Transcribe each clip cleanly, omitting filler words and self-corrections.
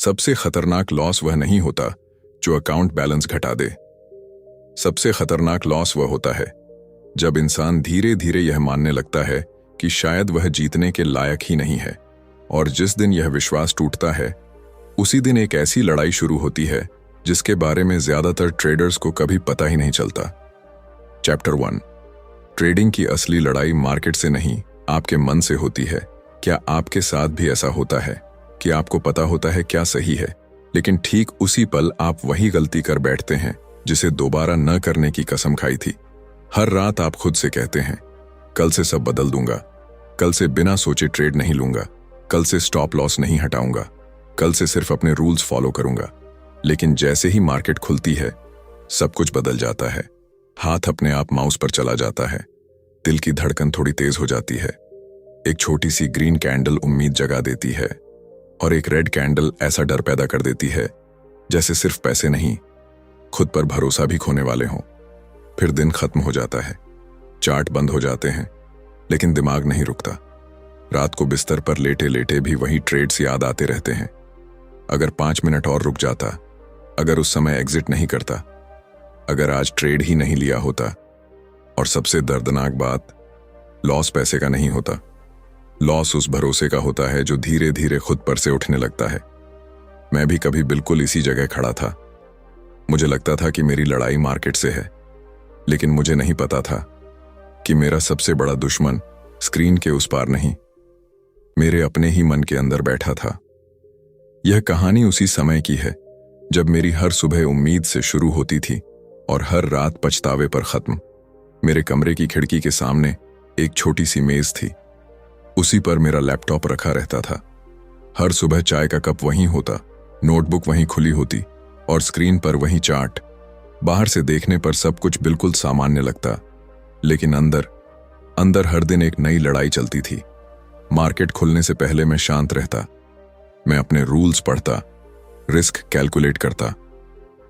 सबसे खतरनाक लॉस वह नहीं होता जो अकाउंट बैलेंस घटा दे। सबसे खतरनाक लॉस वह होता है जब इंसान धीरे धीरे यह मानने लगता है कि शायद वह जीतने के लायक ही नहीं है, और जिस दिन यह विश्वास टूटता है उसी दिन एक ऐसी लड़ाई शुरू होती है जिसके बारे में ज्यादातर ट्रेडर्स को कभी पता ही नहीं चलता। चैप्टर 1। ट्रेडिंग की असली लड़ाई मार्केट से नहीं, आपके मन से होती है। क्या आपके साथ भी ऐसा होता है कि आपको पता होता है क्या सही है, लेकिन ठीक उसी पल आप वही गलती कर बैठते हैं जिसे दोबारा न करने की कसम खाई थी? हर रात आप खुद से कहते हैं, कल से सब बदल दूंगा, कल से बिना सोचे ट्रेड नहीं लूंगा, कल से स्टॉप लॉस नहीं हटाऊंगा, कल से सिर्फ अपने रूल्स फॉलो करूंगा। लेकिन जैसे ही मार्केट खुलती है सब कुछ बदल जाता है। हाथ अपने आप माउस पर चला जाता है, दिल की धड़कन थोड़ी तेज हो जाती है। एक छोटी सी ग्रीन कैंडल उम्मीद जगा देती है और एक रेड कैंडल ऐसा डर पैदा कर देती है जैसे सिर्फ पैसे नहीं, खुद पर भरोसा भी खोने वाले हों। फिर दिन खत्म हो जाता है, चार्ट बंद हो जाते हैं, लेकिन दिमाग नहीं रुकता। रात को बिस्तर पर लेटे लेटे भी वही ट्रेड्स याद आते रहते हैं। अगर 5 मिनट और रुक जाता, अगर उस समय एग्जिट नहीं करता, अगर आज ट्रेड ही नहीं लिया होता। और सबसे दर्दनाक बात, लॉस पैसे का नहीं होता, लॉस उस भरोसे का होता है जो धीरे धीरे खुद पर से उठने लगता है। मैं भी कभी बिल्कुल इसी जगह खड़ा था। मुझे लगता था कि मेरी लड़ाई मार्केट से है, लेकिन मुझे नहीं पता था कि मेरा सबसे बड़ा दुश्मन स्क्रीन के उस पार नहीं, मेरे अपने ही मन के अंदर बैठा था। यह कहानी उसी समय की है जब मेरी हर सुबह उम्मीद से शुरू होती थी और हर रात पछतावे पर खत्म। मेरे कमरे की खिड़की के सामने एक छोटी सी मेज थी, उसी पर मेरा लैपटॉप रखा रहता था। हर सुबह चाय का कप वहीं होता, नोटबुक वहीं खुली होती और स्क्रीन पर वहीं चार्ट। बाहर से देखने पर सब कुछ बिल्कुल सामान्य लगता, लेकिन अंदर अंदर हर दिन एक नई लड़ाई चलती थी। मार्केट खुलने से पहले मैं शांत रहता, मैं अपने रूल्स पढ़ता, रिस्क कैलकुलेट करता,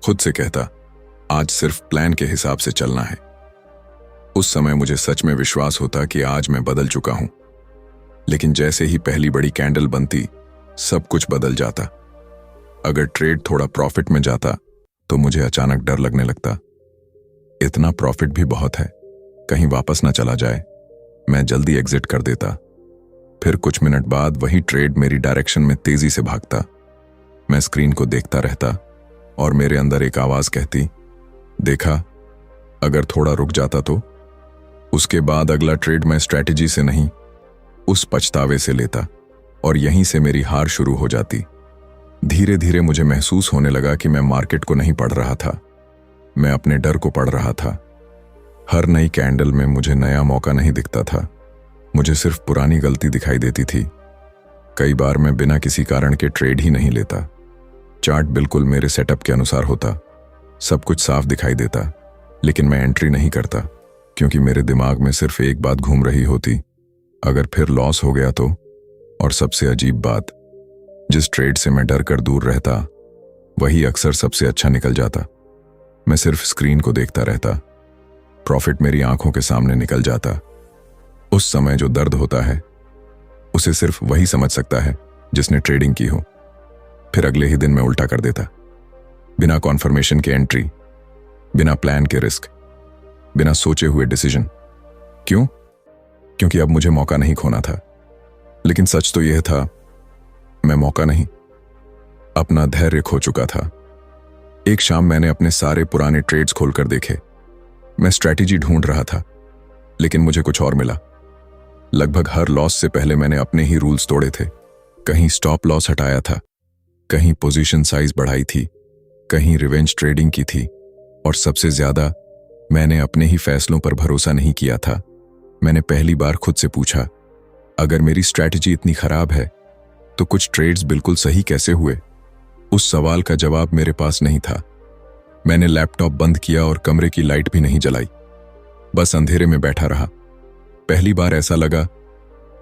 खुद से कहता आज सिर्फ प्लान के हिसाब से चलना है। उस समय मुझे सच में विश्वास होता कि आज मैं बदल चुका हूं, लेकिन जैसे ही पहली बड़ी कैंडल बनती सब कुछ बदल जाता। अगर ट्रेड थोड़ा प्रॉफिट में जाता तो मुझे अचानक डर लगने लगता, इतना प्रॉफिट भी बहुत है, कहीं वापस ना चला जाए। मैं जल्दी एग्जिट कर देता। फिर कुछ मिनट बाद वही ट्रेड मेरी डायरेक्शन में तेजी से भागता। मैं स्क्रीन को देखता रहता और मेरे अंदर एक आवाज कहती, देखा, अगर थोड़ा रुक जाता तो। उसके बाद अगला ट्रेड मैं स्ट्रैटेजी से नहीं, उस पछतावे से लेता और यहीं से मेरी हार शुरू हो जाती। धीरे धीरे मुझे महसूस होने लगा कि मैं मार्केट को नहीं पढ़ रहा था, मैं अपने डर को पढ़ रहा था। हर नई कैंडल में मुझे नया मौका नहीं दिखता था, मुझे सिर्फ पुरानी गलती दिखाई देती थी। कई बार मैं बिना किसी कारण के ट्रेड ही नहीं लेता। चार्ट बिल्कुल मेरे सेटअप के अनुसार होता, सब कुछ साफ दिखाई देता, लेकिन मैं एंट्री नहीं करता क्योंकि मेरे दिमाग में सिर्फ एक बात घूम रही होती, अगर फिर लॉस हो गया तो। और सबसे अजीब बात, जिस ट्रेड से मैं डर कर दूर रहता वही अक्सर सबसे अच्छा निकल जाता। मैं सिर्फ स्क्रीन को देखता रहता, प्रॉफिट मेरी आंखों के सामने निकल जाता। उस समय जो दर्द होता है उसे सिर्फ वही समझ सकता है जिसने ट्रेडिंग की हो। फिर अगले ही दिन मैं उल्टा कर देता, बिना कॉन्फर्मेशन के एंट्री, बिना प्लान के रिस्क, बिना सोचे हुए डिसीजन। क्यों? क्योंकि अब मुझे मौका नहीं खोना था। लेकिन सच तो यह था, मैं मौका नहीं, अपना धैर्य खो चुका था। एक शाम मैंने अपने सारे पुराने ट्रेड्स खोलकर देखे। मैं स्ट्रैटेजी ढूंढ रहा था, लेकिन मुझे कुछ और मिला। लगभग हर लॉस से पहले मैंने अपने ही रूल्स तोड़े थे। कहीं स्टॉप लॉस हटाया था, कहीं पोजीशन साइज बढ़ाई थी, कहीं रिवेंज ट्रेडिंग की थी, और सबसे ज्यादा मैंने अपने ही फैसलों पर भरोसा नहीं किया था। मैंने पहली बार खुद से पूछा, अगर मेरी स्ट्रैटेजी इतनी खराब है तो कुछ ट्रेड्स बिल्कुल सही कैसे हुए? उस सवाल का जवाब मेरे पास नहीं था। मैंने लैपटॉप बंद किया और कमरे की लाइट भी नहीं जलाई, बस अंधेरे में बैठा रहा। पहली बार ऐसा लगा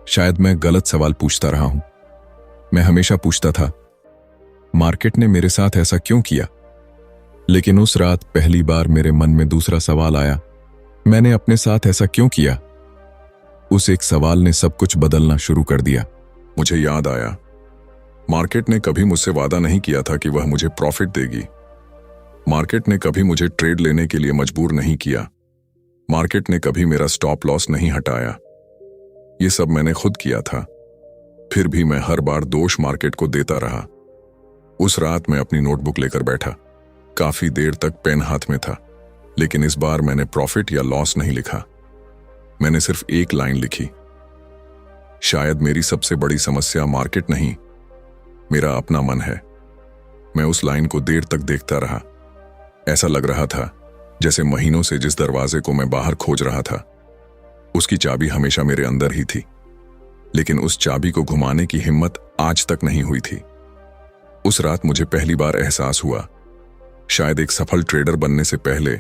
शायद मैं गलत सवाल पूछता रहा हूं। मैं हमेशा पूछता था, मार्केट ने मेरे साथ ऐसा क्यों किया? लेकिन उस रात पहली बार मेरे मन में दूसरा सवाल आया, मैंने अपने साथ ऐसा क्यों किया? उस एक सवाल ने सब कुछ बदलना शुरू कर दिया। मुझे याद आया मार्केट ने कभी मुझसे वादा नहीं किया था कि वह मुझे प्रॉफिट देगी। मार्केट ने कभी मुझे ट्रेड लेने के लिए मजबूर नहीं किया। मार्केट ने कभी मेरा स्टॉप लॉस नहीं हटाया। ये सब मैंने खुद किया था। फिर भी मैं हर बार दोष मार्केट को देता रहा। उस रात मैं अपनी नोटबुक लेकर बैठा। काफी देर तक पेन हाथ में था, लेकिन इस बार मैंने प्रॉफिट या लॉस नहीं लिखा। मैंने सिर्फ एक लाइन लिखी, शायद मेरी सबसे बड़ी समस्या मार्केट नहीं, मेरा अपना मन है। मैं उस लाइन को देर तक देखता रहा। ऐसा लग रहा था जैसे महीनों से जिस दरवाजे को मैं बाहर खोज रहा था, उसकी चाबी हमेशा मेरे अंदर ही थी, लेकिन उस चाबी को घुमाने की हिम्मत आज तक नहीं हुई थी। उस रात मुझे पहली बार एहसास हुआ, शायद एक सफल ट्रेडर बनने से पहले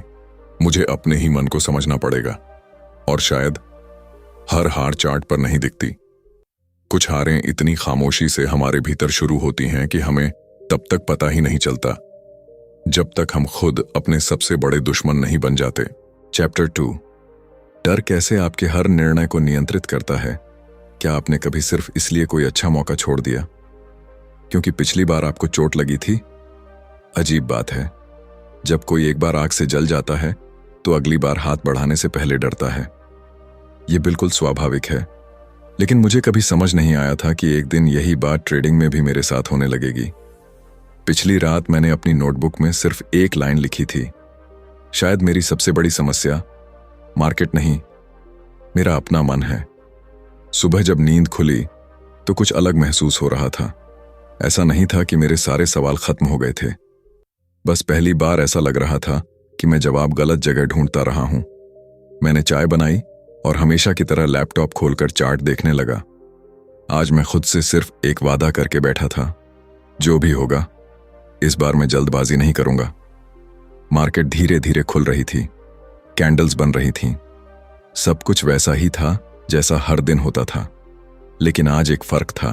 मुझे अपने ही मन को समझना पड़ेगा, और शायद हर हार चार्ट पर नहीं दिखती। कुछ हारें इतनी खामोशी से हमारे भीतर शुरू होती हैं कि हमें तब तक पता ही नहीं चलता, जब तक हम खुद अपने सबसे बड़े दुश्मन नहीं बन जाते। चैप्टर 2, डर कैसे आपके हर निर्णय को नियंत्रित करता है। क्या आपने कभी सिर्फ इसलिए कोई अच्छा मौका छोड़ दिया क्योंकि पिछली बार आपको चोट लगी थी? अजीब बात है, जब कोई एक बार आग से जल जाता है तो अगली बार हाथ बढ़ाने से पहले डरता है। यह बिल्कुल स्वाभाविक है, लेकिन मुझे कभी समझ नहीं आया था कि एक दिन यही बात ट्रेडिंग में भी मेरे साथ होने लगेगी। पिछली रात मैंने अपनी नोटबुक में सिर्फ एक लाइन लिखी थी, शायद मेरी सबसे बड़ी समस्या मार्केट नहीं, मेरा अपना मन है। सुबह जब नींद खुली तो कुछ अलग महसूस हो रहा था। ऐसा नहीं था कि मेरे सारे सवाल खत्म हो गए थे, बस पहली बार ऐसा लग रहा था कि मैं जवाब गलत जगह ढूंढता रहा हूं। मैंने चाय बनाई और हमेशा की तरह लैपटॉप खोलकर चार्ट देखने लगा। आज मैं खुद से सिर्फ एक वादा करके बैठा था, जो भी होगा इस बार मैं जल्दबाजी नहीं करूंगा। मार्केट धीरे धीरे खुल रही थी, कैंडल्स बन रही थीं। सब कुछ वैसा ही था जैसा हर दिन होता था, लेकिन आज एक फर्क था।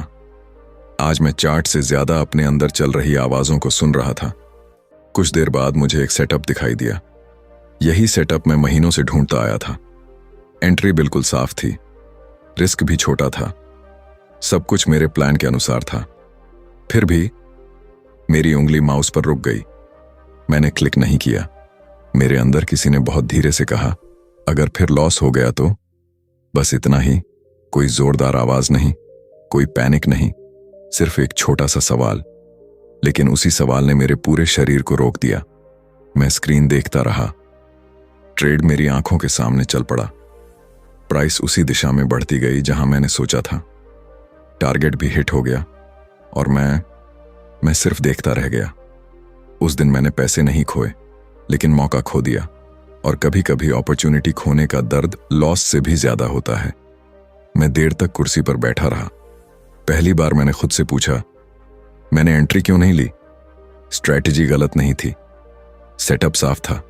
आज मैं चार्ट से ज्यादा अपने अंदर चल रही आवाजों को सुन रहा था। कुछ देर बाद मुझे एक सेटअप दिखाई दिया। यही सेटअप मैं महीनों से ढूंढता आया था। एंट्री बिल्कुल साफ थी, रिस्क भी छोटा था, सब कुछ मेरे प्लान के अनुसार था। फिर भी मेरी उंगली माउस पर रुक गई। मैंने क्लिक नहीं किया। मेरे अंदर किसी ने बहुत धीरे से कहा, अगर फिर लॉस हो गया तो? बस इतना ही, कोई जोरदार आवाज नहीं, कोई पैनिक नहीं, सिर्फ एक छोटा सा सवाल। लेकिन उसी सवाल ने मेरे पूरे शरीर को रोक दिया। मैं स्क्रीन देखता रहा। ट्रेड मेरी आंखों के सामने चल पड़ा। प्राइस उसी दिशा में बढ़ती गई जहां मैंने सोचा था। टारगेट भी हिट हो गया और मैं सिर्फ देखता रह गया। उस दिन मैंने पैसे नहीं खोए, लेकिन मौका खो दिया, और कभी कभी अपॉर्चुनिटी खोने का दर्द लॉस से भी ज्यादा होता है। मैं देर तक कुर्सी पर बैठा रहा। पहली बार मैंने खुद से पूछा, मैंने एंट्री क्यों नहीं ली? स्ट्रैटेजी गलत नहीं थी, सेटअप साफ था।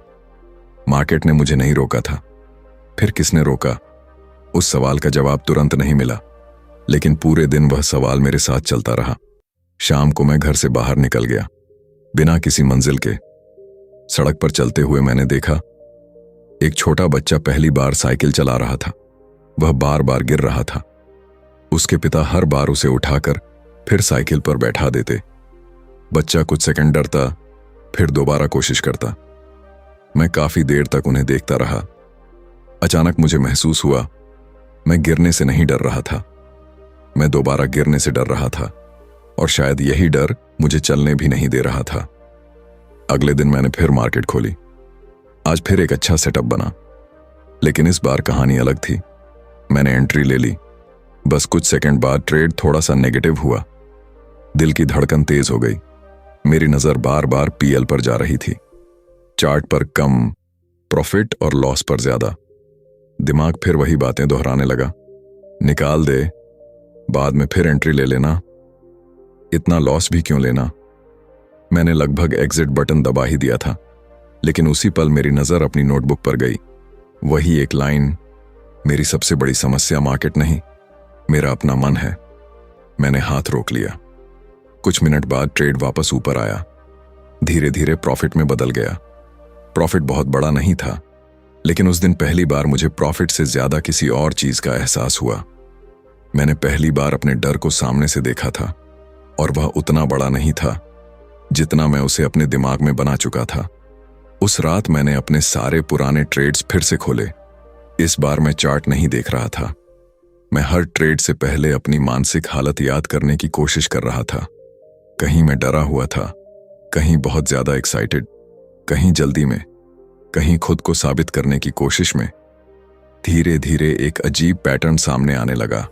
मार्केट ने मुझे नहीं रोका था। फिर किसने रोका? उस सवाल का जवाब तुरंत नहीं मिला, लेकिन पूरे दिन वह सवाल मेरे साथ चलता रहा। शाम को मैं घर से बाहर निकल गया, बिना किसी मंजिल के। सड़क पर चलते हुए मैंने देखा एक छोटा बच्चा पहली बार साइकिल चला रहा था। वह बार बार गिर रहा था। उसके पिता हर बार उसे उठाकर फिर साइकिल पर बैठा देते। बच्चा कुछ सेकंड डरता, फिर दोबारा कोशिश करता। मैं काफी देर तक उन्हें देखता रहा। अचानक मुझे महसूस हुआ, मैं गिरने से नहीं डर रहा था, मैं दोबारा गिरने से डर रहा था, और शायद यही डर मुझे चलने भी नहीं दे रहा था। अगले दिन मैंने फिर मार्केट खोली। आज फिर एक अच्छा सेटअप बना, लेकिन इस बार कहानी अलग थी। मैंने एंट्री ले ली। बस कुछ सेकंड बाद ट्रेड थोड़ा सा नेगेटिव हुआ। दिल की धड़कन तेज हो गई। मेरी नजर बार बार पीएल पर जा रही थी। चार्ट पर कम, प्रॉफिट और लॉस पर ज्यादा। दिमाग फिर वही बातें दोहराने लगा, निकाल दे, बाद में फिर एंट्री ले लेना, इतना लॉस भी क्यों लेना। मैंने लगभग एग्जिट बटन दबा ही दिया था, लेकिन उसी पल मेरी नजर अपनी नोटबुक पर गई। वही एक लाइन, मेरी सबसे बड़ी समस्या मार्केट नहीं, मेरा अपना मन है। मैंने हाथ रोक लिया। कुछ मिनट बाद ट्रेड वापस ऊपर आया। धीरे धीरे प्रॉफिट में बदल गया। प्रॉफिट बहुत बड़ा नहीं था, लेकिन उस दिन पहली बार मुझे प्रॉफिट से ज्यादा किसी और चीज का एहसास हुआ। मैंने पहली बार अपने डर को सामने से देखा था। और वह उतना बड़ा नहीं था जितना मैं उसे अपने दिमाग में बना चुका था। उस रात मैंने अपने सारे पुराने ट्रेड्स फिर से खोले। इस बार मैं चार्ट नहीं देख रहा था। मैं हर ट्रेड से पहले अपनी मानसिक हालत याद करने की कोशिश कर रहा था। कहीं मैं डरा हुआ था, कहीं बहुत ज्यादा एक्साइटेड, कहीं जल्दी में, कहीं खुद को साबित करने की कोशिश में। धीरे धीरे एक अजीब पैटर्न सामने आने लगा।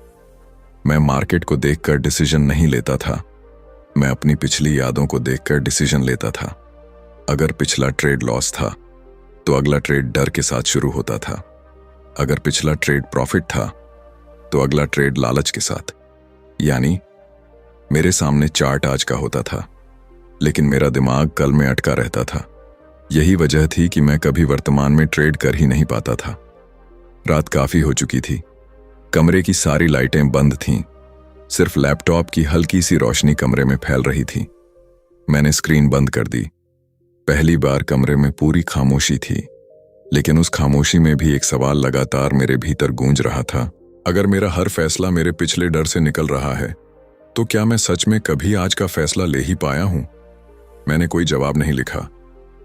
मैं मार्केट को देखकर डिसीजन नहीं लेता था, मैं अपनी पिछली यादों को देखकर डिसीजन लेता था। अगर पिछला ट्रेड लॉस था तो अगला ट्रेड डर के साथ शुरू होता था। अगर पिछला ट्रेड प्रॉफिट था तो अगला ट्रेड लालच के साथ। यानी मेरे सामने चार्ट आज का होता था, लेकिन मेरा दिमाग कल में अटका रहता था। यही वजह थी कि मैं कभी वर्तमान में ट्रेड कर ही नहीं पाता था। रात काफी हो चुकी थी। कमरे की सारी लाइटें बंद थीं। सिर्फ लैपटॉप की हल्की सी रोशनी कमरे में फैल रही थी। मैंने स्क्रीन बंद कर दी। पहली बार कमरे में पूरी खामोशी थी, लेकिन उस खामोशी में भी एक सवाल लगातार मेरे भीतर गूंज रहा था। अगर मेरा हर फैसला मेरे पिछले डर से निकल रहा है, तो क्या मैं सच में कभी आज का फैसला ले ही पाया हूं? मैंने कोई जवाब नहीं लिखा,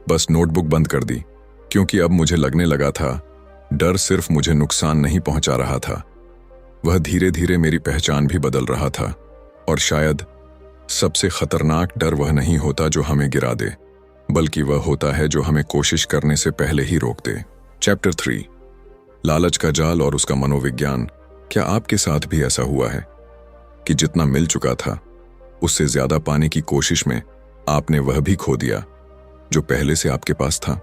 बस नोटबुक बंद कर दी, क्योंकि अब मुझे लगने लगा था डर सिर्फ मुझे नुकसान नहीं पहुंचा रहा था, वह धीरे धीरे मेरी पहचान भी बदल रहा था। और शायद सबसे खतरनाक डर वह नहीं होता जो हमें गिरा दे, बल्कि वह होता है जो हमें कोशिश करने से पहले ही रोक दे। चैप्टर 3, लालच का जाल और उसका मनोविज्ञान। क्या आपके साथ भी ऐसा हुआ है कि जितना मिल चुका था उससे ज्यादा पाने की कोशिश में आपने वह भी खो दिया जो पहले से आपके पास था?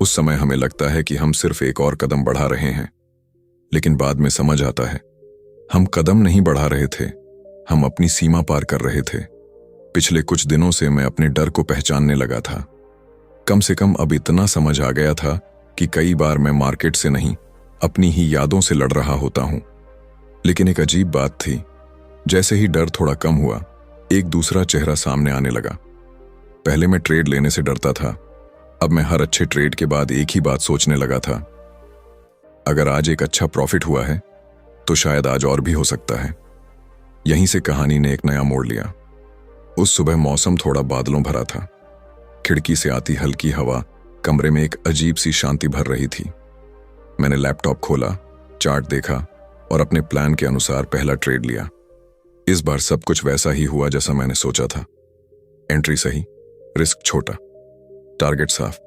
उस समय हमें लगता है कि हम सिर्फ एक और कदम बढ़ा रहे हैं, लेकिन बाद में समझ आता है हम कदम नहीं बढ़ा रहे थे, हम अपनी सीमा पार कर रहे थे। पिछले कुछ दिनों से मैं अपने डर को पहचानने लगा था। कम से कम अब इतना समझ आ गया था कि कई बार मैं मार्केट से नहीं, अपनी ही यादों से लड़ रहा होता हूं। लेकिन एक अजीब बात थी, जैसे ही डर थोड़ा कम हुआ, एक दूसरा चेहरा सामने आने लगा। पहले मैं ट्रेड लेने से डरता था, अब मैं हर अच्छे ट्रेड के बाद एक ही बात सोचने लगा था, अगर आज एक अच्छा प्रॉफिट हुआ है तो शायद आज और भी हो सकता है। यहीं से कहानी ने एक नया मोड़ लिया। उस सुबह मौसम थोड़ा बादलों भरा था। खिड़की से आती हल्की हवा कमरे में एक अजीब सी शांति भर रही थी। मैंने लैपटॉप खोला, चार्ट देखा और अपने प्लान के अनुसार पहला ट्रेड लिया। इस बार सब कुछ वैसा ही हुआ जैसा मैंने सोचा था। एंट्री सही, रिस्क छोटा, टारगेट साफ।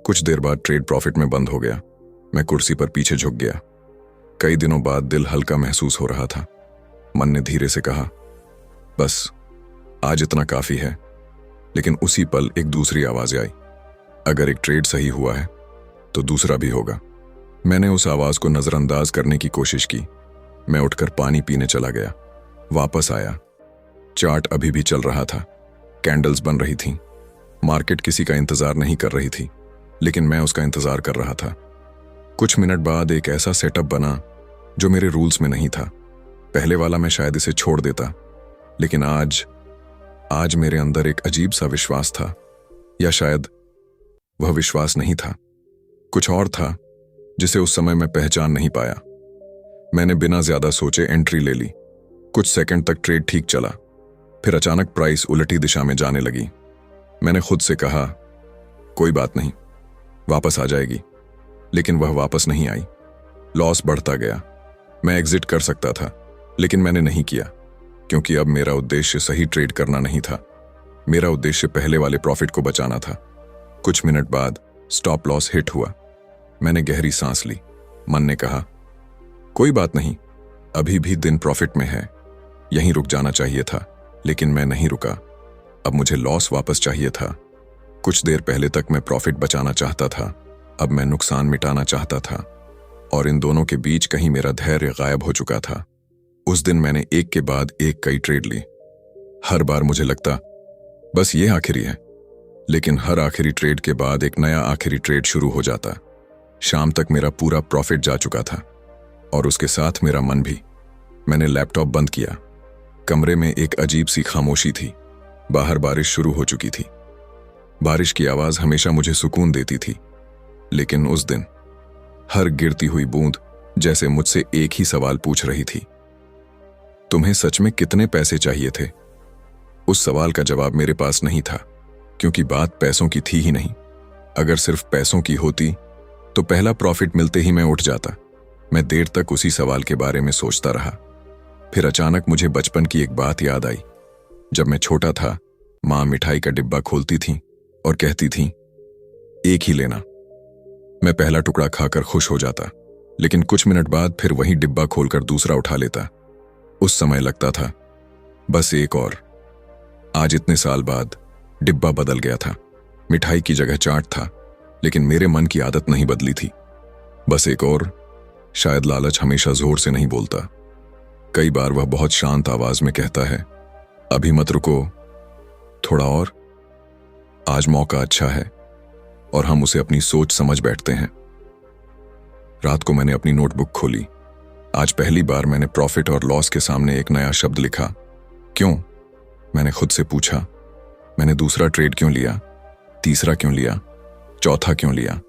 कुछ देर बाद ट्रेड प्रॉफिट में बंद हो गया। मैं कुर्सी पर पीछे झुक गया। कई दिनों बाद दिल हल्का महसूस हो रहा था। मन ने धीरे से कहा, बस आज इतना काफी है। लेकिन उसी पल एक दूसरी आवाज आई, अगर एक ट्रेड सही हुआ है तो दूसरा भी होगा। मैंने उस आवाज को नजरअंदाज करने की कोशिश की। मैं उठकर पानी पीने चला गया। वापस आया। चार्ट अभी भी चल रहा था, कैंडल्स बन रही थीं। मार्केट किसी का इंतजार नहीं कर रही थी, लेकिन मैं उसका इंतजार कर रहा था। कुछ मिनट बाद एक ऐसा सेटअप बना जो मेरे रूल्स में नहीं था। पहले वाला मैं शायद इसे छोड़ देता, लेकिन आज मेरे अंदर एक अजीब सा विश्वास था, या शायद वह विश्वास नहीं था, कुछ और था जिसे उस समय मैं पहचान नहीं पाया। मैंने बिना ज्यादा सोचे एंट्री ले ली। कुछ सेकंड तक ट्रेड ठीक चला, फिर अचानक प्राइस उल्टी दिशा में जाने लगी। मैंने खुद से कहा, कोई बात नहीं, वापस आ जाएगी। लेकिन वह वापस नहीं आई। लॉस बढ़ता गया। मैं एग्जिट कर सकता था, लेकिन मैंने नहीं किया, क्योंकि अब मेरा उद्देश्य सही ट्रेड करना नहीं था। मेरा उद्देश्य पहले वाले प्रॉफिट को बचाना था। कुछ मिनट बाद स्टॉप लॉस हिट हुआ। मैंने गहरी सांस ली। मन ने कहा, कोई बात नहीं, अभी भी दिन प्रॉफिट में है, यहीं रुक जाना चाहिए था। लेकिन मैं नहीं रुका। अब मुझे लॉस वापस चाहिए था। कुछ देर पहले तक मैं प्रॉफिट बचाना चाहता था, अब मैं नुकसान मिटाना चाहता था, और इन दोनों के बीच कहीं मेरा धैर्य गायब हो चुका था। उस दिन मैंने एक के बाद एक कई ट्रेड ली। हर बार मुझे लगता बस ये आखिरी है, लेकिन हर आखिरी ट्रेड के बाद एक नया आखिरी ट्रेड शुरू हो जाता। शाम तक मेरा पूरा प्रॉफिट जा चुका था, और उसके साथ मेरा मन भी। मैंने लैपटॉप बंद किया। कमरे में एक अजीब सी खामोशी थी। बाहर बारिश शुरू हो चुकी थी। बारिश की आवाज हमेशा मुझे सुकून देती थी, लेकिन उस दिन हर गिरती हुई बूंद जैसे मुझसे एक ही सवाल पूछ रही थी, तुम्हें सच में कितने पैसे चाहिए थे उस सवाल का जवाब मेरे पास नहीं था, क्योंकि बात पैसों की थी ही नहीं। अगर सिर्फ पैसों की होती तो पहला प्रॉफिट मिलते ही मैं उठ जाता। मैं देर तक उसी सवाल के बारे में सोचता रहा। फिर अचानक मुझे बचपन की एक बात याद आई। जब मैं छोटा था, माँ मिठाई का डिब्बा खोलती थी और कहती थी, एक ही लेना। मैं पहला टुकड़ा खाकर खुश हो जाता, लेकिन कुछ मिनट बाद फिर वही डिब्बा खोलकर दूसरा उठा लेता। उस समय लगता था, बस एक और। आज इतने साल बाद डिब्बा बदल गया था। मिठाई की जगह चाट था, लेकिन मेरे मन की आदत नहीं बदली थी। बस एक और। शायद लालच हमेशा जोर से नहीं बोलता। कई बार वह बहुत शांत आवाज में कहता है, अभी मत रुको, थोड़ा और। आज मौका अच्छा है, और हम उसे अपनी सोच समझ बैठते हैं। रात को मैंने अपनी नोटबुक खोली। आज पहली बार मैंने प्रॉफिट और लॉस के सामने एक नया शब्द लिखा। क्यों? मैंने खुद से पूछा। मैंने दूसरा ट्रेड क्यों लिया, तीसरा क्यों लिया, चौथा क्यों लिया?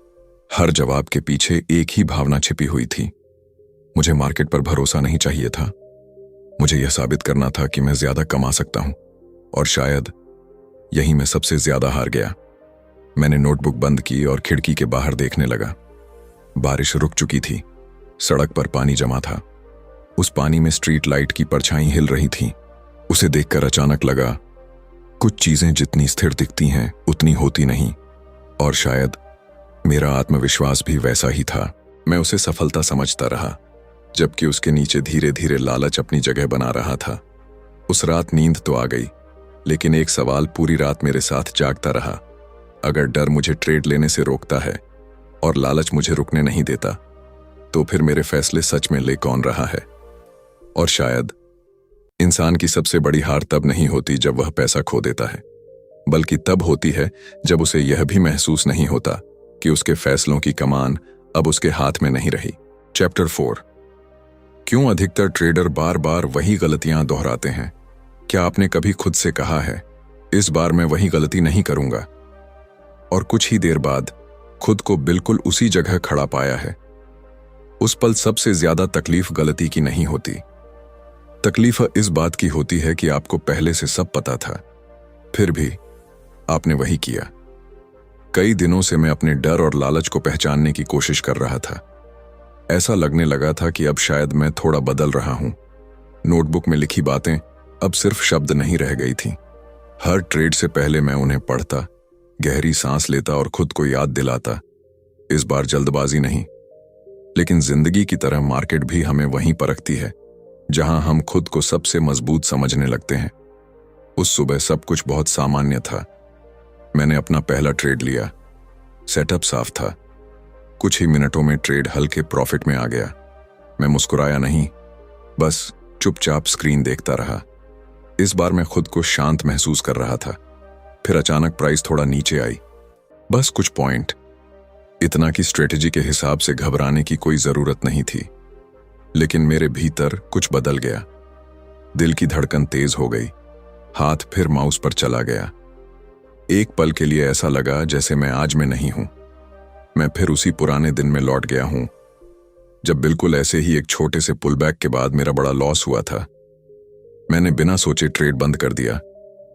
हर जवाब के पीछे एक ही भावना छिपी हुई थी। मुझे मार्केट पर भरोसा नहीं चाहिए था। मुझे यह साबित करना था कि मैं ज्यादा कमा सकता हूं, और शायद यही मैं सबसे ज्यादा हार गया। मैंने नोटबुक बंद की और खिड़की के बाहर देखने लगा। बारिश रुक चुकी थी। सड़क पर पानी जमा था। उस पानी में स्ट्रीट लाइट की परछाई हिल रही थी। उसे देखकर अचानक लगा, कुछ चीजें जितनी स्थिर दिखती हैं उतनी होती नहीं। और शायद मेरा आत्मविश्वास भी वैसा ही था। मैं उसे सफलता समझता रहा, जबकि उसके नीचे धीरे धीरे लालच अपनी जगह बना रहा था। उस रात नींद तो आ गई, लेकिन एक सवाल पूरी रात मेरे साथ जागता रहा। अगर डर मुझे ट्रेड लेने से रोकता है और लालच मुझे रुकने नहीं देता, तो फिर मेरे फैसले सच में ले कौन रहा है? और शायद इंसान की सबसे बड़ी हार तब नहीं होती जब वह पैसा खो देता है, बल्कि तब होती है जब उसे यह भी महसूस नहीं होता कि उसके फैसलों की कमान अब उसके हाथ में नहीं रही। चैप्टर 4। क्यों अधिकतर ट्रेडर बार बार वही गलतियां दोहराते हैं? क्या आपने कभी खुद से कहा है, इस बार मैं वही गलती नहीं करूंगा, और कुछ ही देर बाद खुद को बिल्कुल उसी जगह खड़ा पाया है? उस पल सबसे ज्यादा तकलीफ गलती की नहीं होती। तकलीफ इस बात की होती है कि आपको पहले से सब पता था, फिर भी आपने वही किया। कई दिनों से मैं अपने डर और लालच को पहचानने की कोशिश कर रहा था। ऐसा लगने लगा था कि अब शायद मैं थोड़ा बदल रहा हूं। नोटबुक में लिखी बातें अब सिर्फ शब्द नहीं रह गई थी। हर ट्रेड से पहले मैं उन्हें पढ़ता, गहरी सांस लेता और खुद को याद दिलाता, इस बार जल्दबाजी नहीं। लेकिन जिंदगी की तरह मार्केट भी हमें वहीं परखती है जहां हम खुद को सबसे मजबूत समझने लगते हैं। उस सुबह सब कुछ बहुत सामान्य था। मैंने अपना पहला ट्रेड लिया। सेटअप साफ था। कुछ ही मिनटों में ट्रेड हल्के प्रॉफिट में आ गया। मैं मुस्कुराया नहीं, बस चुपचाप स्क्रीन देखता रहा। इस बार मैं खुद को शांत महसूस कर रहा था। फिर अचानक प्राइस थोड़ा नीचे आई, बस कुछ पॉइंट। इतना कि स्ट्रेटेजी के हिसाब से घबराने की कोई जरूरत नहीं थी। लेकिन मेरे भीतर कुछ बदल गया। दिल की धड़कन तेज हो गई। हाथ फिर माउस पर चला गया। एक पल के लिए ऐसा लगा जैसे मैं आज में नहीं हूं। मैं फिर उसी पुराने दिन में लौट गया हूं, जब बिल्कुल ऐसे ही एक छोटे से पुलबैक के बाद मेरा बड़ा लॉस हुआ था। मैंने बिना सोचे ट्रेड बंद कर दिया।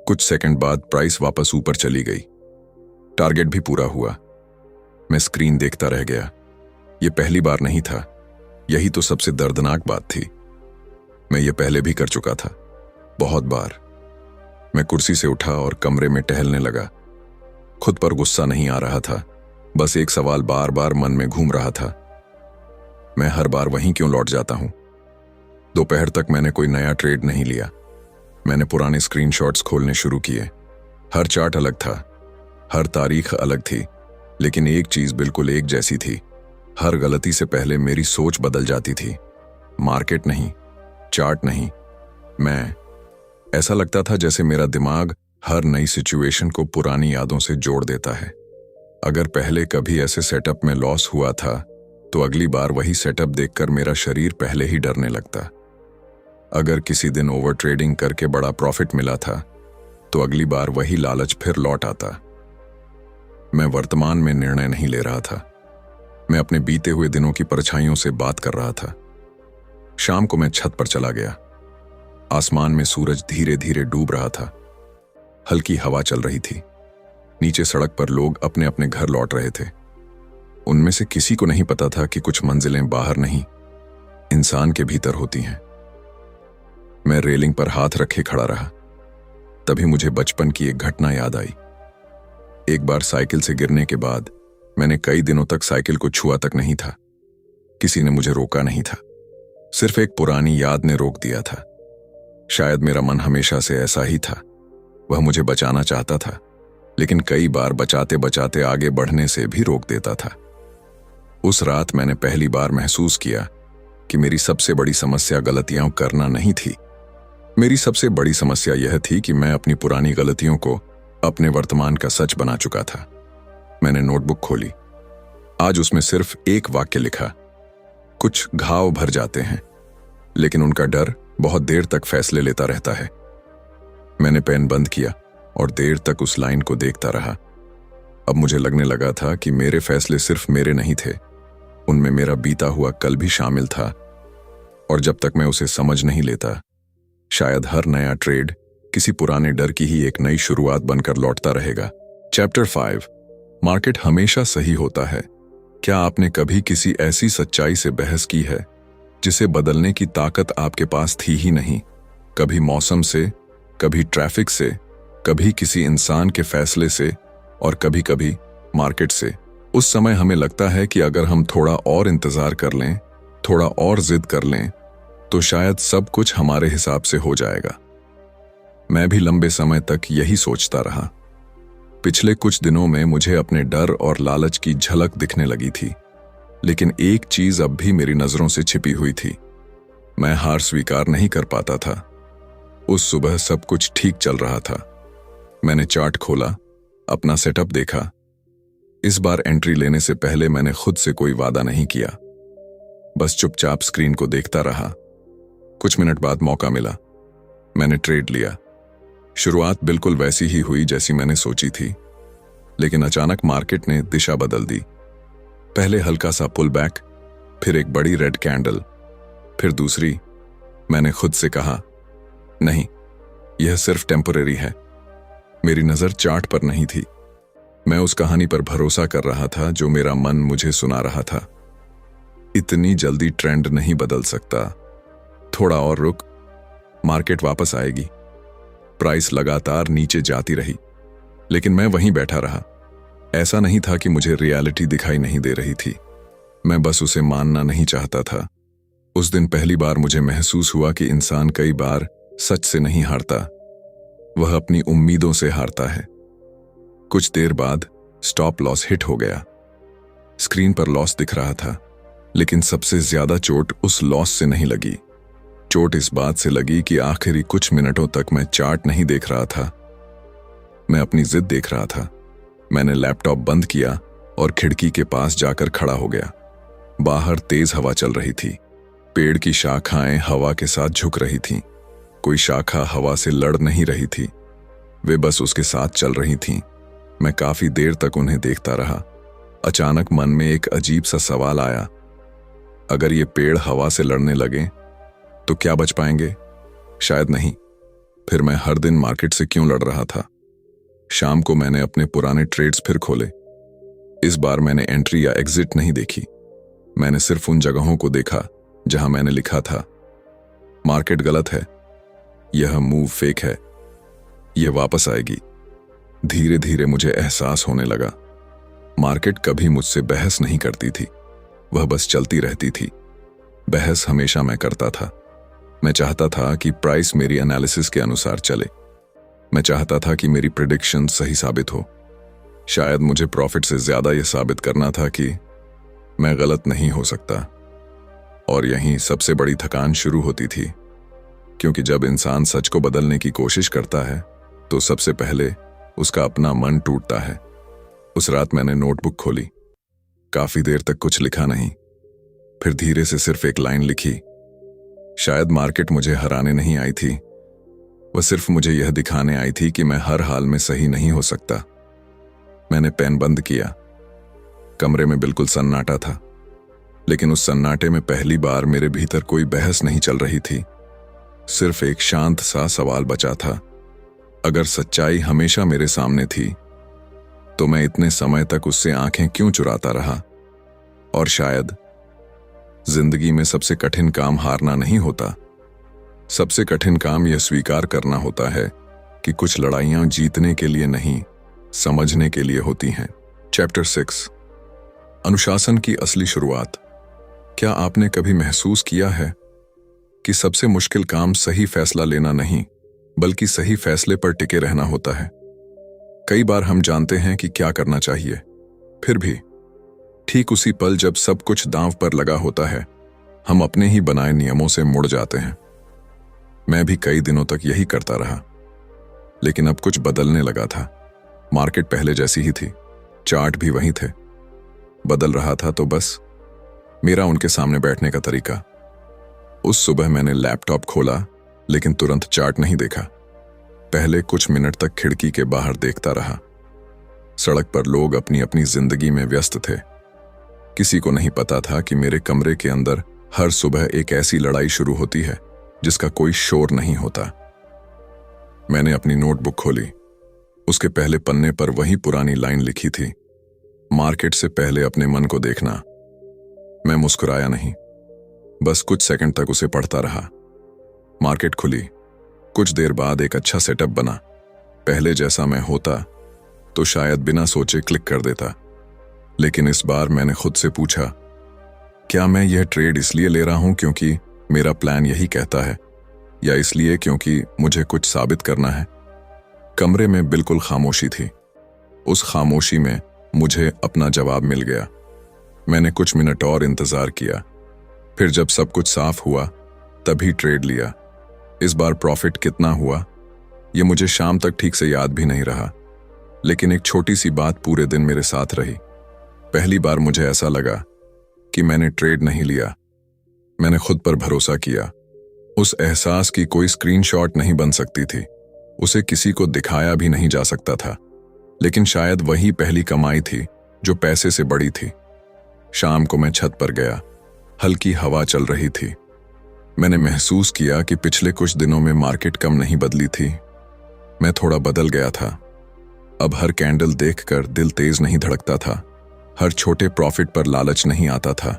कुछ सेकंड बाद प्राइस वापस ऊपर चली गई। टारगेट भी पूरा हुआ। मैं स्क्रीन देखता रह गया। यह पहली बार नहीं था, यही तो सबसे दर्दनाक बात थी। मैं ये पहले भी कर चुका था, बहुत बार। मैं कुर्सी से उठा और कमरे में टहलने लगा। खुद पर गुस्सा नहीं आ रहा था, बस एक सवाल बार बार मन में घूम रहा था, मैं हर बार वहीं क्यों लौट जाता हूं? दोपहर तक मैंने कोई नया ट्रेड नहीं लिया। मैंने पुराने स्क्रीनशॉट्स खोलने शुरू किए। हर चार्ट अलग था, हर तारीख अलग थी, लेकिन एक चीज बिल्कुल एक जैसी थी। हर गलती से पहले मेरी सोच बदल जाती थी। मार्केट नहीं, चार्ट नहीं, मैं। ऐसा लगता था जैसे मेरा दिमाग हर नई सिचुएशन को पुरानी यादों से जोड़ देता है। अगर पहले कभी ऐसे सेटअप में लॉस हुआ था, तो अगली बार वही सेटअप देखकर मेरा शरीर पहले ही डरने लगता। अगर किसी दिन ओवर ट्रेडिंग करके बड़ा प्रॉफिट मिला था, तो अगली बार वही लालच फिर लौट आता। मैं वर्तमान में निर्णय नहीं ले रहा था, मैं अपने बीते हुए दिनों की परछाइयों से बात कर रहा था। शाम को मैं छत पर चला गया। आसमान में सूरज धीरे धीरे डूब रहा था। हल्की हवा चल रही थी। नीचे सड़क पर लोग अपने अपने घर लौट रहे थे। उनमें से किसी को नहीं पता था कि कुछ मंजिलें बाहर नहीं, इंसान के भीतर होती हैं। मैं रेलिंग पर हाथ रखे खड़ा रहा। तभी मुझे बचपन की एक घटना याद आई। एक बार साइकिल से गिरने के बाद मैंने कई दिनों तक साइकिल को छुआ तक नहीं था। किसी ने मुझे रोका नहीं था, सिर्फ एक पुरानी याद ने रोक दिया था। शायद मेरा मन हमेशा से ऐसा ही था। वह मुझे बचाना चाहता था, लेकिन कई बार बचाते बचाते आगे बढ़ने से भी रोक देता था। उस रात मैंने पहली बार महसूस किया कि मेरी सबसे बड़ी समस्या गलतियां करना नहीं थी। मेरी सबसे बड़ी समस्या यह थी कि मैं अपनी पुरानी गलतियों को अपने वर्तमान का सच बना चुका था। मैंने नोटबुक खोली। आज उसमें सिर्फ एक वाक्य लिखा, कुछ घाव भर जाते हैं, लेकिन उनका डर बहुत देर तक फैसले लेता रहता है। मैंने पेन बंद किया और देर तक उस लाइन को देखता रहा। अब मुझे लगने लगा था कि मेरे फैसले सिर्फ मेरे नहीं थे, उनमें मेरा बीता हुआ कल भी शामिल था। और जब तक मैं उसे समझ नहीं लेता, शायद हर नया ट्रेड किसी पुराने डर की ही एक नई शुरुआत बनकर लौटता रहेगा। चैप्टर 5, मार्केट हमेशा सही होता है। क्या आपने कभी किसी ऐसी सच्चाई से बहस की है जिसे बदलने की ताकत आपके पास थी ही नहीं? कभी मौसम से, कभी ट्रैफिक से, कभी किसी इंसान के फैसले से और कभी कभी मार्केट से। उस समय हमें लगता है कि अगर हम थोड़ा और इंतजार कर लें, थोड़ा और जिद कर लें, तो शायद सब कुछ हमारे हिसाब से हो जाएगा। मैं भी लंबे समय तक यही सोचता रहा। पिछले कुछ दिनों में मुझे अपने डर और लालच की झलक दिखने लगी थी, लेकिन एक चीज अब भी मेरी नजरों से छिपी हुई थी। मैं हार स्वीकार नहीं कर पाता था। उस सुबह सब कुछ ठीक चल रहा था। मैंने चार्ट खोला, अपना सेटअप देखा। इस बार एंट्री लेने से पहले मैंने खुद से कोई वादा नहीं किया, बस चुपचाप स्क्रीन को देखता रहा। कुछ मिनट बाद मौका मिला। मैंने ट्रेड लिया। शुरुआत बिल्कुल वैसी ही हुई जैसी मैंने सोची थी, लेकिन अचानक मार्केट ने दिशा बदल दी। पहले हल्का सा पुल बैक, फिर एक बड़ी रेड कैंडल, फिर दूसरी। मैंने खुद से कहा, नहीं, यह सिर्फ टेम्परेरी है। मेरी नजर चार्ट पर नहीं थी। मैं उस कहानी पर भरोसा कर रहा था जो मेरा मन मुझे सुना रहा था। इतनी जल्दी ट्रेंड नहीं बदल सकता, थोड़ा और रुक, मार्केट वापस आएगी। प्राइस लगातार नीचे जाती रही, लेकिन मैं वहीं बैठा रहा। ऐसा नहीं था कि मुझे रियलिटी दिखाई नहीं दे रही थी, मैं बस उसे मानना नहीं चाहता था। उस दिन पहली बार मुझे महसूस हुआ कि इंसान कई बार सच से नहीं हारता, वह अपनी उम्मीदों से हारता है। कुछ देर बाद स्टॉप लॉस हिट हो गया। स्क्रीन पर लॉस दिख रहा था, लेकिन सबसे ज्यादा चोट उस लॉस से नहीं लगी। चोट इस बात से लगी कि आखिरी कुछ मिनटों तक मैं चार्ट नहीं देख रहा था, मैं अपनी जिद देख रहा था। मैंने लैपटॉप बंद किया और खिड़की के पास जाकर खड़ा हो गया। बाहर तेज हवा चल रही थी। पेड़ की शाखाएं हवा के साथ झुक रही थीं। कोई शाखा हवा से लड़ नहीं रही थी, वे बस उसके साथ चल रही थीं। मैं काफी देर तक उन्हें देखता रहा। अचानक मन में एक अजीब सा सवाल आया, अगर ये पेड़ हवा से लड़ने लगे तो क्या बच पाएंगे? शायद नहीं। फिर मैं हर दिन मार्केट से क्यों लड़ रहा था? शाम को मैंने अपने पुराने ट्रेड्स फिर खोले। इस बार मैंने एंट्री या एग्जिट नहीं देखी, मैंने सिर्फ उन जगहों को देखा जहां मैंने लिखा था, मार्केट गलत है, यह मूव फेक है, यह वापस आएगी। धीरे धीरे मुझे एहसास होने लगा, मार्केट कभी मुझसे बहस नहीं करती थी, वह बस चलती रहती थी। बहस हमेशा मैं करता था। मैं चाहता था कि प्राइस मेरी एनालिसिस के अनुसार चले। मैं चाहता था कि मेरी प्रेडिक्शन सही साबित हो। शायद मुझे प्रॉफिट से ज्यादा यह साबित करना था कि मैं गलत नहीं हो सकता। और यहीं सबसे बड़ी थकान शुरू होती थी, क्योंकि जब इंसान सच को बदलने की कोशिश करता है तो सबसे पहले उसका अपना मन टूटता है। उस रात मैंने नोटबुक खोली। काफी देर तक कुछ लिखा नहीं, फिर धीरे से सिर्फ एक लाइन लिखी। शायद मार्केट मुझे हराने नहीं आई थी, वह सिर्फ मुझे यह दिखाने आई थी कि मैं हर हाल में सही नहीं हो सकता। मैंने पेन बंद किया। कमरे में बिल्कुल सन्नाटा था, लेकिन उस सन्नाटे में पहली बार मेरे भीतर कोई बहस नहीं चल रही थी। सिर्फ एक शांत सा सवाल बचा था, अगर सच्चाई हमेशा मेरे सामने थी तो मैं इतने समय तक उससे आंखें क्यों चुराता रहा? और शायद जिंदगी में सबसे कठिन काम हारना नहीं होता, सबसे कठिन काम यह स्वीकार करना होता है कि कुछ लड़ाइयां जीतने के लिए नहीं, समझने के लिए होती हैं। चैप्टर 6, अनुशासन की असली शुरुआत। क्या आपने कभी महसूस किया है कि सबसे मुश्किल काम सही फैसला लेना नहीं, बल्कि सही फैसले पर टिके रहना होता है? कई बार हम जानते हैं कि क्या करना चाहिए, फिर भी ठीक उसी पल जब सब कुछ दांव पर लगा होता है, हम अपने ही बनाए नियमों से मुड़ जाते हैं। मैं भी कई दिनों तक यही करता रहा, लेकिन अब कुछ बदलने लगा था। मार्केट पहले जैसी ही थी, चार्ट भी वही थे। बदल रहा था तो बस मेरा उनके सामने बैठने का तरीका। उस सुबह मैंने लैपटॉप खोला, लेकिन तुरंत चार्ट नहीं देखा। पहले कुछ मिनट तक खिड़की के बाहर देखता रहा। सड़क पर लोग अपनी अपनी जिंदगी में व्यस्त थे। किसी को नहीं पता था कि मेरे कमरे के अंदर हर सुबह एक ऐसी लड़ाई शुरू होती है जिसका कोई शोर नहीं होता। मैंने अपनी नोटबुक खोली। उसके पहले पन्ने पर वही पुरानी लाइन लिखी थी, मार्केट से पहले अपने मन को देखना। मैं मुस्कुराया नहीं, बस कुछ सेकंड तक उसे पढ़ता रहा। मार्केट खुली। कुछ देर बाद एक अच्छा सेटअप बना। पहले जैसा मैं होता तो शायद बिना सोचे क्लिक कर देता, लेकिन इस बार मैंने खुद से पूछा, क्या मैं यह ट्रेड इसलिए ले रहा हूं क्योंकि मेरा प्लान यही कहता है, या इसलिए क्योंकि मुझे कुछ साबित करना है? कमरे में बिल्कुल खामोशी थी। उस खामोशी में मुझे अपना जवाब मिल गया। मैंने कुछ मिनट और इंतजार किया, फिर जब सब कुछ साफ हुआ तभी ट्रेड लिया। इस बार प्रॉफिट कितना हुआ ये मुझे शाम तक ठीक से याद भी नहीं रहा, लेकिन एक छोटी सी बात पूरे दिन मेरे साथ रही। पहली बार मुझे ऐसा लगा कि मैंने ट्रेड नहीं लिया, मैंने खुद पर भरोसा किया। उस एहसास की कोई स्क्रीनशॉट नहीं बन सकती थी, उसे किसी को दिखाया भी नहीं जा सकता था, लेकिन शायद वही पहली कमाई थी जो पैसे से बड़ी थी। शाम को मैं छत पर गया। हल्की हवा चल रही थी। मैंने महसूस किया कि पिछले कुछ दिनों में मार्केट कम नहीं बदली थी, मैं थोड़ा बदल गया था। अब हर कैंडल देखकर दिल तेज नहीं धड़कता था, हर छोटे प्रॉफिट पर लालच नहीं आता था,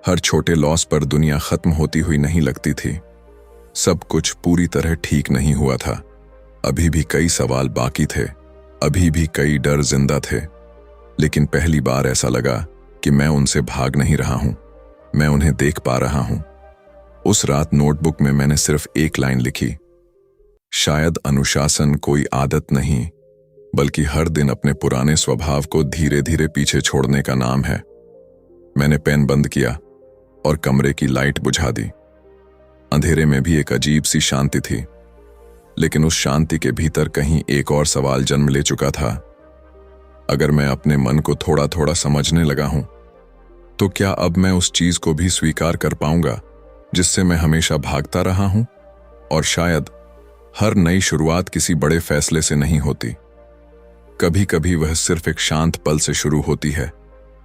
हर छोटे लॉस पर दुनिया खत्म होती हुई नहीं लगती थी। सब कुछ पूरी तरह ठीक नहीं हुआ था। अभी भी कई सवाल बाकी थे, अभी भी कई डर जिंदा थे, लेकिन पहली बार ऐसा लगा कि मैं उनसे भाग नहीं रहा हूं, मैं उन्हें देख पा रहा हूं। उस रात नोटबुक में मैंने सिर्फ एक लाइन लिखी, शायद अनुशासन कोई आदत नहीं, बल्कि हर दिन अपने पुराने स्वभाव को धीरे धीरे पीछे छोड़ने का नाम है। मैंने पेन बंद किया और कमरे की लाइट बुझा दी। अंधेरे में भी एक अजीब सी शांति थी, लेकिन उस शांति के भीतर कहीं एक और सवाल जन्म ले चुका था। अगर मैं अपने मन को थोड़ा थोड़ा समझने लगा हूं, तो क्या अब मैं उस चीज को भी स्वीकार कर पाऊंगा जिससे मैं हमेशा भागता रहा हूं? और शायद हर नई शुरुआत किसी बड़े फैसले से नहीं होती, कभी कभी वह सिर्फ एक शांत पल से शुरू होती है,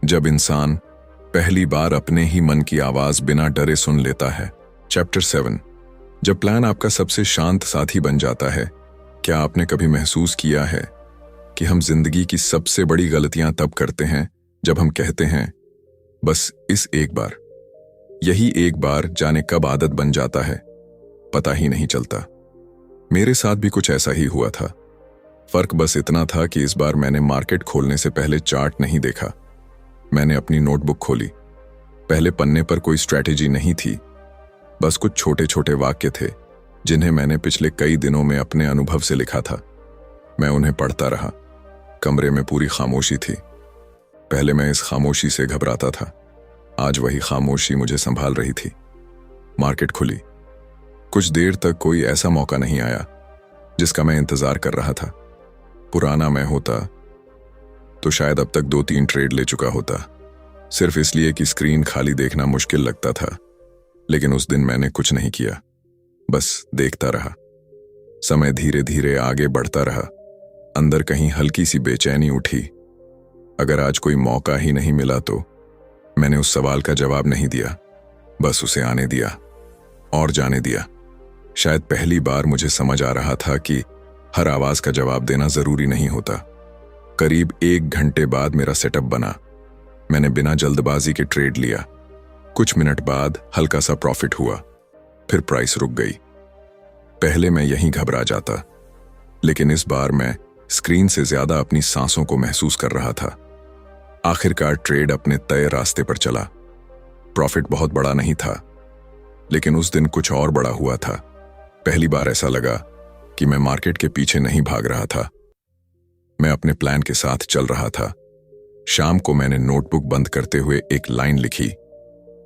जब इंसान पहली बार अपने ही मन की आवाज बिना डरे सुन लेता है। चैप्टर 7, जब प्लान आपका सबसे शांत साथी बन जाता है। क्या आपने कभी महसूस किया है कि हम जिंदगी की सबसे बड़ी गलतियां तब करते हैं जब हम कहते हैं, बस इस एक बार। यही एक बार जाने कब आदत बन जाता है, पता ही नहीं चलता। मेरे साथ भी कुछ ऐसा ही हुआ था। फर्क बस इतना था कि इस बार मैंने मार्केट खोलने से पहले चार्ट नहीं देखा। मैंने अपनी नोटबुक खोली। पहले पन्ने पर कोई स्ट्रैटेजी नहीं थी, बस कुछ छोटे छोटे वाक्य थे जिन्हें मैंने पिछले कई दिनों में अपने अनुभव से लिखा था। मैं उन्हें पढ़ता रहा। कमरे में पूरी खामोशी थी। पहले मैं इस खामोशी से घबराता था, आज वही खामोशी मुझे संभाल रही थी। मार्केट खुली। कुछ देर तक कोई ऐसा मौका नहीं आया जिसका मैं इंतजार कर रहा था। पुराना मैं होता तो शायद अब तक 2-3 ट्रेड ले चुका होता, सिर्फ इसलिए कि स्क्रीन खाली देखना मुश्किल लगता था। लेकिन उस दिन मैंने कुछ नहीं किया, बस देखता रहा। समय धीरे धीरे आगे बढ़ता रहा। अंदर कहीं हल्की सी बेचैनी उठी। अगर आज कोई मौका ही नहीं मिला तो? मैंने उस सवाल का जवाब नहीं दिया, बस उसे आने दिया और जाने दिया। शायद पहली बार मुझे समझ आ रहा था कि हर आवाज का जवाब देना जरूरी नहीं होता। करीब 1 घंटे बाद मेरा सेटअप बना। मैंने बिना जल्दबाजी के ट्रेड लिया। कुछ मिनट बाद हल्का सा प्रॉफिट हुआ, फिर प्राइस रुक गई। पहले मैं यहीं घबरा जाता, लेकिन इस बार मैं स्क्रीन से ज्यादा अपनी सांसों को महसूस कर रहा था। आखिरकार ट्रेड अपने तय रास्ते पर चला। प्रॉफिट बहुत बड़ा नहीं था, लेकिन उस दिन कुछ और बड़ा हुआ था। पहली बार ऐसा लगा कि मैं मार्केट के पीछे नहीं भाग रहा था, मैं अपने प्लान के साथ चल रहा था। शाम को मैंने नोटबुक बंद करते हुए एक लाइन लिखी,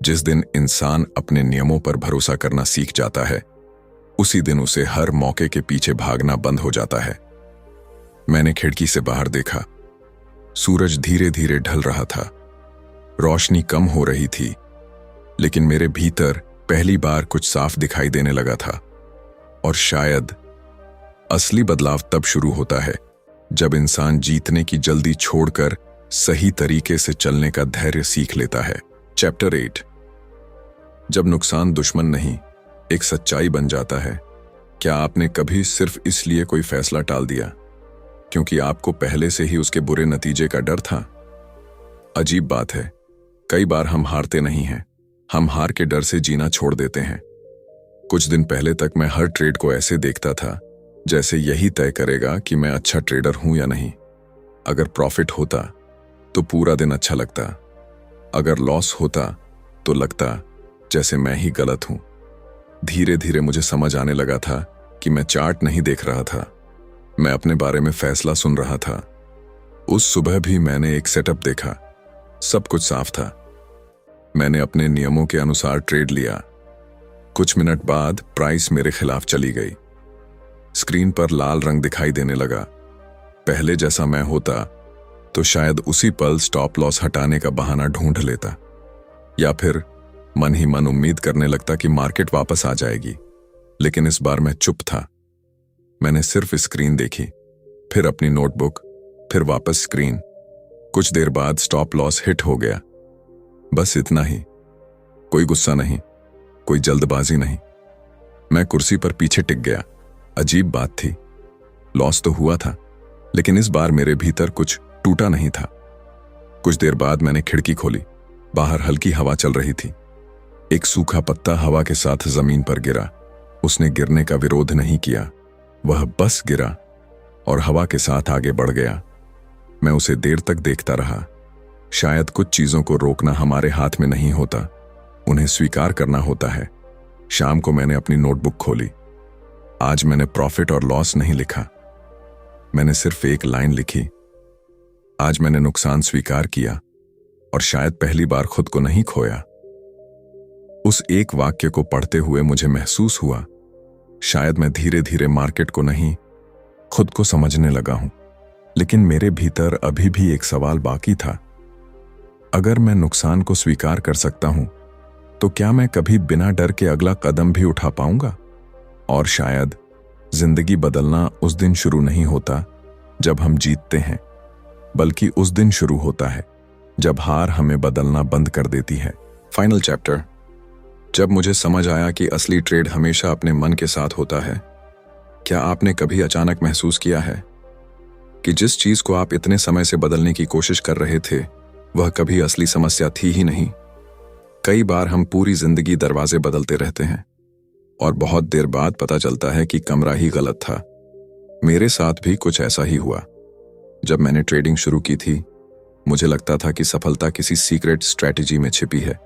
जिस दिन इंसान अपने नियमों पर भरोसा करना सीख जाता है, उसी दिन उसे हर मौके के पीछे भागना बंद हो जाता है। मैंने खिड़की से बाहर देखा। सूरज धीरे धीरे ढल रहा था। रोशनी कम हो रही थी, लेकिन मेरे भीतर पहली बार कुछ साफ दिखाई देने लगा था। और शायद असली बदलाव तब शुरू होता है जब इंसान जीतने की जल्दी छोड़कर सही तरीके से चलने का धैर्य सीख लेता है। चैप्टर 8। जब नुकसान दुश्मन नहीं, एक सच्चाई बन जाता है। क्या आपने कभी सिर्फ इसलिए कोई फैसला टाल दिया क्योंकि आपको पहले से ही उसके बुरे नतीजे का डर था? अजीब बात है, कई बार हम हारते नहीं हैं, हम हार के डर से जीना छोड़ देते हैं। कुछ दिन पहले तक मैं हर ट्रेड को ऐसे देखता था जैसे यही तय करेगा कि मैं अच्छा ट्रेडर हूं या नहीं। अगर प्रॉफिट होता तो पूरा दिन अच्छा लगता, अगर लॉस होता तो लगता जैसे मैं ही गलत हूं। धीरे धीरे मुझे समझ आने लगा था कि मैं चार्ट नहीं देख रहा था, मैं अपने बारे में फैसला सुन रहा था। उस सुबह भी मैंने एक सेटअप देखा, सब कुछ साफ था। मैंने अपने नियमों के अनुसार ट्रेड लिया। कुछ मिनट बाद प्राइस मेरे खिलाफ चली गई। स्क्रीन पर लाल रंग दिखाई देने लगा। पहले जैसा मैं होता तो शायद उसी पल स्टॉप लॉस हटाने का बहाना ढूंढ लेता, या फिर मन ही मन उम्मीद करने लगता कि मार्केट वापस आ जाएगी। लेकिन इस बार मैं चुप था। मैंने सिर्फ स्क्रीन देखी, फिर अपनी नोटबुक, फिर वापस स्क्रीन। कुछ देर बाद स्टॉप लॉस हिट हो गया। बस इतना ही। कोई गुस्सा नहीं, कोई जल्दबाजी नहीं। मैं कुर्सी पर पीछे टिक गया। अजीब बात थी, लॉस तो हुआ था, लेकिन इस बार मेरे भीतर कुछ टूटा नहीं था। कुछ देर बाद मैंने खिड़की खोली। बाहर हल्की हवा चल रही थी। एक सूखा पत्ता हवा के साथ जमीन पर गिरा। उसने गिरने का विरोध नहीं किया, वह बस गिरा और हवा के साथ आगे बढ़ गया। मैं उसे देर तक देखता रहा। शायद कुछ चीजों को रोकना हमारे हाथ में नहीं होता, उन्हें स्वीकार करना होता है। शाम को मैंने अपनी नोटबुक खोली। आज मैंने प्रॉफिट और लॉस नहीं लिखा, मैंने सिर्फ एक लाइन लिखी। आज मैंने नुकसान स्वीकार किया और शायद पहली बार खुद को नहीं खोया। उस एक वाक्य को पढ़ते हुए मुझे महसूस हुआ, शायद मैं धीरे धीरे मार्केट को नहीं, खुद को समझने लगा हूं। लेकिन मेरे भीतर अभी भी एक सवाल बाकी था। अगर मैं नुकसान को स्वीकार कर सकता हूं, तो क्या मैं कभी बिना डर के अगला कदम भी उठा पाऊंगा? और शायद जिंदगी बदलना उस दिन शुरू नहीं होता जब हम जीतते हैं, बल्कि उस दिन शुरू होता है जब हार हमें बदलना बंद कर देती है। Final chapter. जब मुझे समझ आया कि असली ट्रेड हमेशा अपने मन के साथ होता है। क्या आपने कभी अचानक महसूस किया है कि जिस चीज को आप इतने समय से बदलने की कोशिश कर रहे थे, वह कभी असली समस्या थी ही नहीं? कई बार हम पूरी जिंदगी दरवाजे बदलते रहते हैं और बहुत देर बाद पता चलता है कि कमरा ही गलत था। मेरे साथ भी कुछ ऐसा ही हुआ। जब मैंने ट्रेडिंग शुरू की थी, मुझे लगता था कि सफलता किसी सीक्रेट स्ट्रैटेजी में छिपी है।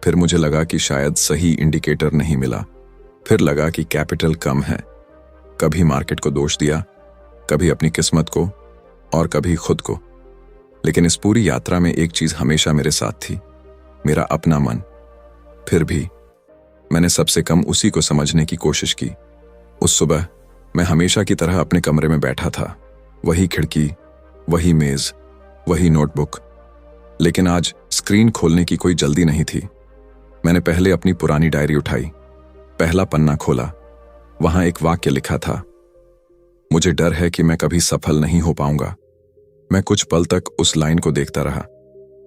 फिर मुझे लगा कि शायद सही इंडिकेटर नहीं मिला। फिर लगा कि कैपिटल कम है। कभी मार्केट को दोष दिया, कभी अपनी किस्मत को, और कभी खुद को। लेकिन इस पूरी यात्रा में एक चीज हमेशा मेरे साथ थी, मेरा अपना मन। फिर भी मैंने सबसे कम उसी को समझने की कोशिश की। उस सुबह मैं हमेशा की तरह अपने कमरे में बैठा था, वही खिड़की, वही मेज, वही नोटबुक। लेकिन आज स्क्रीन खोलने की कोई जल्दी नहीं थी। मैंने पहले अपनी पुरानी डायरी उठाई, पहला पन्ना खोला। वहां एक वाक्य लिखा था, मुझे डर है कि मैं कभी सफल नहीं हो पाऊंगा। मैं कुछ पल तक उस लाइन को देखता रहा।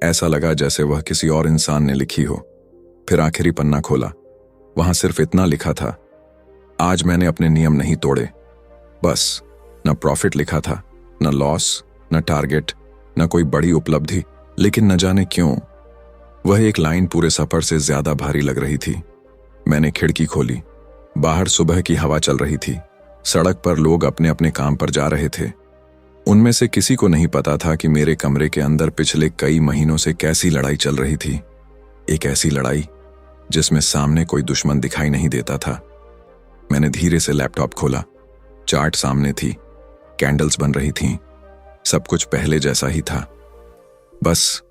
ऐसा लगा जैसे वह किसी और इंसान ने लिखी हो। फिर आखिरी पन्ना खोला, वहां सिर्फ इतना लिखा था, आज मैंने अपने नियम नहीं तोड़े, बस न प्रॉफिट लिखा था, न लॉस, न टारगेट, न कोई बड़ी उपलब्धि। लेकिन न जाने क्यों वह एक लाइन पूरे सफर से ज्यादा भारी लग रही थी। मैंने खिड़की खोली। बाहर सुबह की हवा चल रही थी। सड़क पर लोग अपने अपने काम पर जा रहे थे। उनमें से किसी को नहीं पता था कि मेरे कमरे के अंदर पिछले कई महीनों से कैसी लड़ाई चल रही थी। एक ऐसी लड़ाई जिसमें सामने कोई दुश्मन दिखाई नहीं देता था। मैंने धीरे से लैपटॉप खोला। चार्ट सामने थी, कैंडल्स बन रही थीं, सब कुछ पहले जैसा ही था। बस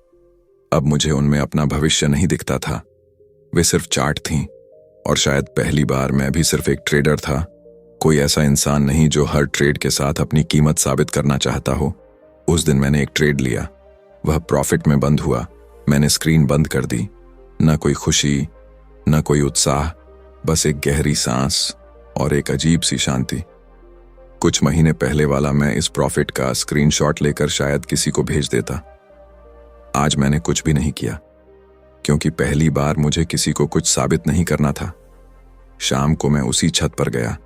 अब मुझे उनमें अपना भविष्य नहीं दिखता था। वे सिर्फ चार्ट थीं, और शायद पहली बार मैं भी सिर्फ एक ट्रेडर था, कोई ऐसा इंसान नहीं जो हर ट्रेड के साथ अपनी कीमत साबित करना चाहता हो। उस दिन मैंने एक ट्रेड लिया, वह प्रॉफिट में बंद हुआ। मैंने स्क्रीन बंद कर दी। न कोई खुशी, न कोई उत्साह, बस एक गहरी सांस और एक अजीब सी शांति। कुछ महीने पहले वाला मैं इस प्रॉफिट का स्क्रीनशॉट लेकर शायद किसी को भेज देता। आज मैंने कुछ भी नहीं किया, क्योंकि पहली बार मुझे किसी को कुछ साबित नहीं करना था। शाम को मैं उसी छत पर गया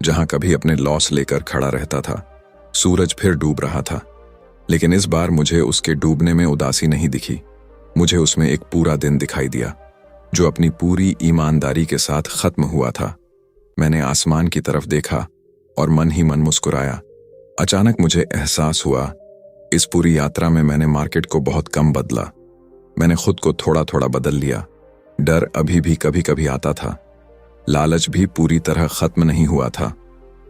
जहां कभी अपने लॉस लेकर खड़ा रहता था। सूरज फिर डूब रहा था, लेकिन इस बार मुझे उसके डूबने में उदासी नहीं दिखी। मुझे उसमें एक पूरा दिन दिखाई दिया जो अपनी पूरी ईमानदारी के साथ खत्म हुआ था। मैंने आसमान की तरफ देखा और मन ही मन मुस्कुराया। अचानक मुझे एहसास हुआ, इस पूरी यात्रा में मैंने मार्केट को बहुत कम बदला। मैंने खुद को थोड़ा थोड़ा बदल लिया। डर अभी भी कभी कभी आता था, लालच भी पूरी तरह खत्म नहीं हुआ था,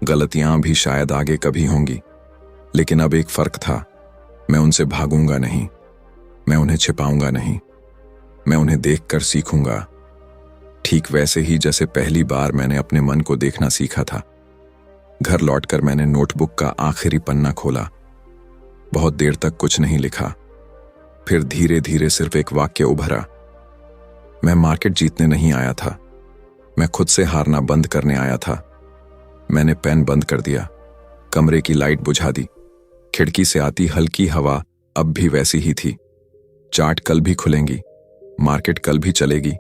गलतियां भी शायद आगे कभी होंगी। लेकिन अब एक फर्क था, मैं उनसे भागूंगा नहीं, मैं उन्हें छिपाऊंगा नहीं, मैं उन्हें देखकर सीखूंगा, ठीक वैसे ही जैसे पहली बार मैंने अपने मन को देखना सीखा था। घर लौटकर मैंने नोटबुक का आखिरी पन्ना खोला। बहुत देर तक कुछ नहीं लिखा। फिर धीरे धीरे सिर्फ एक वाक्य उभरा, मैं मार्केट जीतने नहीं आया था, मैं खुद से हारना बंद करने आया था। मैंने पेन बंद कर दिया, कमरे की लाइट बुझा दी। खिड़की से आती हल्की हवा अब भी वैसी ही थी। चार्ट कल भी खुलेंगी, मार्केट कल भी चलेगी,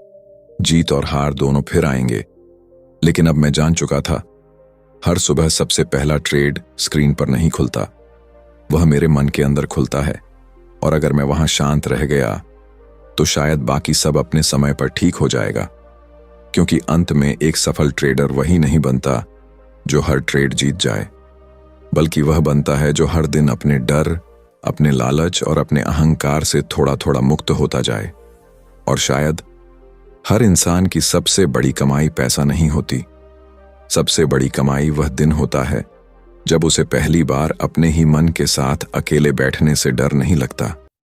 जीत और हार दोनों फिर आएंगे। लेकिन अब मैं जान चुका था, हर सुबह सबसे पहला ट्रेड स्क्रीन पर नहीं खुलता, वह मेरे मन के अंदर खुलता है। और अगर मैं वहां शांत रह गया तो शायद बाकी सब अपने समय पर ठीक हो जाएगा। क्योंकि अंत में एक सफल ट्रेडर वही नहीं बनता जो हर ट्रेड जीत जाए, बल्कि वह बनता है जो हर दिन अपने डर, अपने लालच और अपने अहंकार से थोड़ा थोड़ा मुक्त होता जाए। और शायद हर इंसान की सबसे बड़ी कमाई पैसा नहीं होती, सबसे बड़ी कमाई वह दिन होता है जब उसे पहली बार अपने ही मन के साथ अकेले बैठने से डर नहीं लगता।